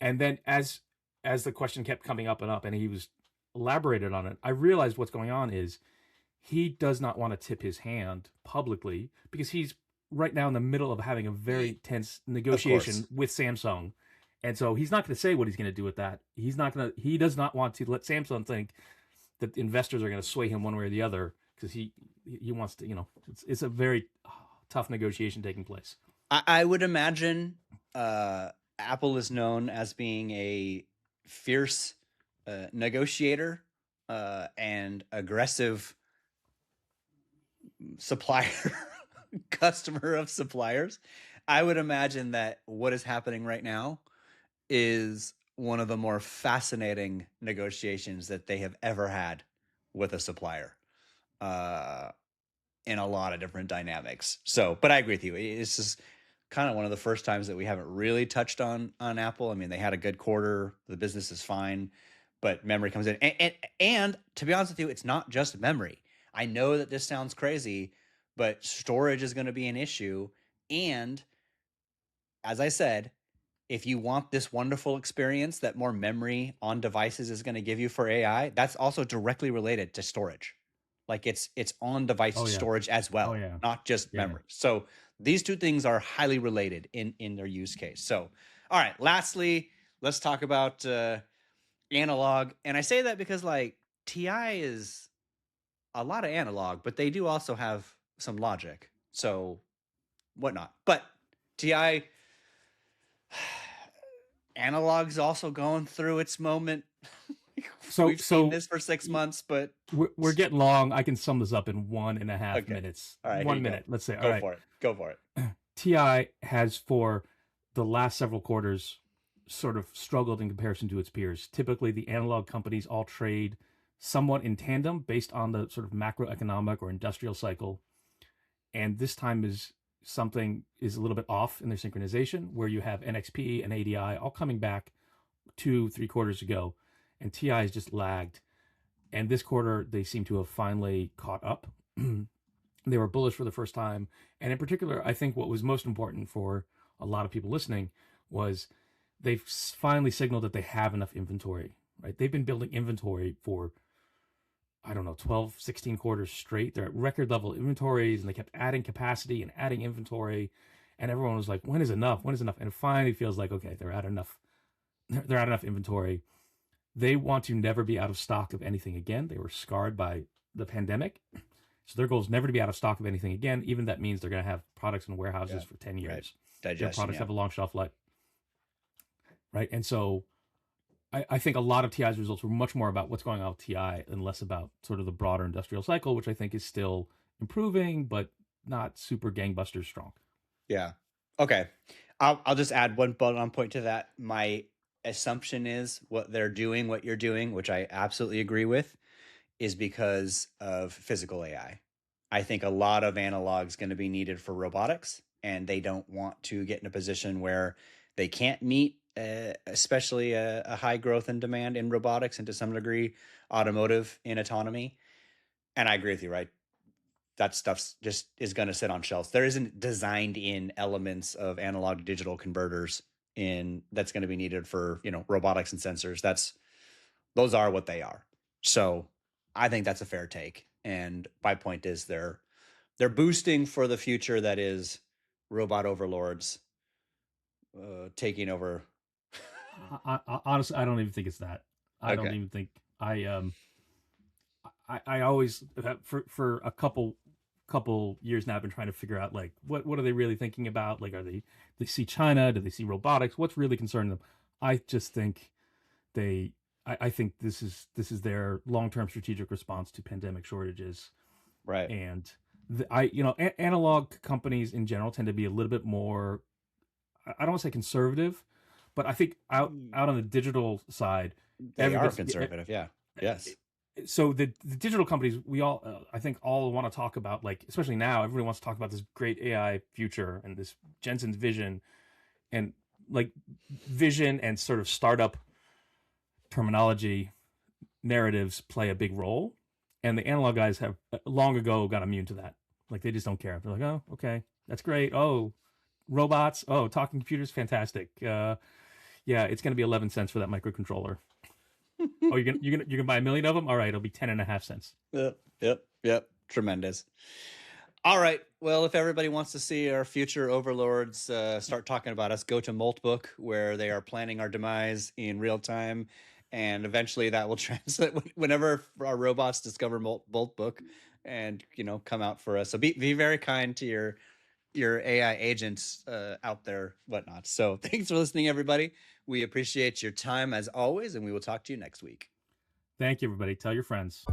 And then as the question kept coming up and up, and he was elaborated on it, I realized what's going on is he does not want to tip his hand publicly because he's right now in the middle of having a very tense Of course. negotiation with Samsung. And so he's not going to say what he's going to do with that. He does not want to let Samsung think that investors are going to sway him one way or the other because he wants to, it's a very tough negotiation taking place. I would imagine Apple is known as being a fierce negotiator and aggressive supplier, customer of suppliers. I would imagine that what is happening right now is one of the more fascinating negotiations that they have ever had with a supplier. In a lot of different dynamics. So, but I agree with you. It's just kind of one of the first times that we haven't really touched on Apple. I mean, they had a good quarter, the business is fine, but memory comes in, and to be honest with you, it's not just memory. I know that this sounds crazy, but storage is going to be an issue. And as I said, if you want this wonderful experience that more memory on devices is going to give you for AI, that's also directly related to storage. Like it's on device Oh yeah. storage as Oh well, yeah. not just Yeah. memory. So these two things are highly related in their use case. So, all right, lastly, let's talk about analog. And I say that because like TI is a lot of analog, but they do also have some logic. So whatnot. But TI analog's also going through its moment. So We've seen so this for 6 months, but we're getting long. I can sum this up in 1.5 okay. minutes. All right, here you One go. minute, let's say. All Go right. for it. Go for it. TI has for the last several quarters sort of struggled in comparison to its peers. Typically, the analog companies all trade somewhat in tandem based on the sort of macroeconomic or industrial cycle. And this time is a little bit off in their synchronization, where you have NXP and ADI all coming back 2-3 quarters ago, and TI has just lagged. And this quarter, they seem to have finally caught up. They were bullish for the first time. And in particular, I think what was most important for a lot of people listening was they've finally signaled that they have enough inventory, right? They've been building inventory for, I don't know, 12, 16 quarters straight. They're at record level inventories and they kept adding capacity and adding inventory. And everyone was like, when is enough? When is enough? And it finally feels like, okay, they're at enough. They're at enough inventory. They want to never be out of stock of anything again. They were scarred by the pandemic. So their goal is never to be out of stock of anything again, even if that means they're going to have products in warehouses Yeah. for 10 Right. years. Their Digestion. products Yeah. have a long shelf life, right? And so I think a lot of TI's results were much more about what's going on with TI and less about sort of the broader industrial cycle, which I think is still improving, but not super gangbusters strong. Yeah. Okay. I'll just add one on point to that. My assumption is what they're doing, what you're doing, which I absolutely agree with, is because of physical AI. I think a lot of analog is going to be needed for robotics, and they don't want to get in a position where they can't meet, especially a high growth and demand in robotics and to some degree automotive in autonomy. And I agree with you, right? That stuff's just is going to sit on shelves. There isn't designed in elements of analog to digital converters in that's going to be needed for robotics and sensors. Those are what they are. So I think that's a fair take. And my point is they're boosting for the future that is robot overlords taking over. Honestly, I don't even think it's that. I don't Okay. even think I always for a couple years now I've been trying to figure out like what are they really thinking about? Like are they see China? Do they see robotics? What's really concerning them? I just think they I think this is their long-term strategic response to pandemic shortages. Right. And analog companies in general tend to be a little bit more, I don't want to say conservative, but I think out on the digital side, They are everybody. conservative. Yeah. Yes. So the digital companies, we all I think all want to talk about, like especially now, everybody wants to talk about this great AI future and this Jensen's vision, and like vision and sort of startup terminology narratives play a big role, and the analog guys have long ago got immune to that. Like they just don't care. They're like, oh, okay, that's great. Oh, robots. Oh, talking computers, fantastic. Yeah, it's going to be 11 cents for that microcontroller. Oh, you're gonna buy a million of them. All right, it'll be 10.5 cents. Yep. Tremendous. All right. Well, if everybody wants to see our future overlords start talking about us, go to Moltbook, where they are planning our demise in real time, and eventually that will translate whenever our robots discover Moltbook, and come out for us. So be very kind to your AI agents out there, whatnot. So thanks for listening, everybody. We appreciate your time as always, and we will talk to you next week. Thank you, everybody. Tell your friends.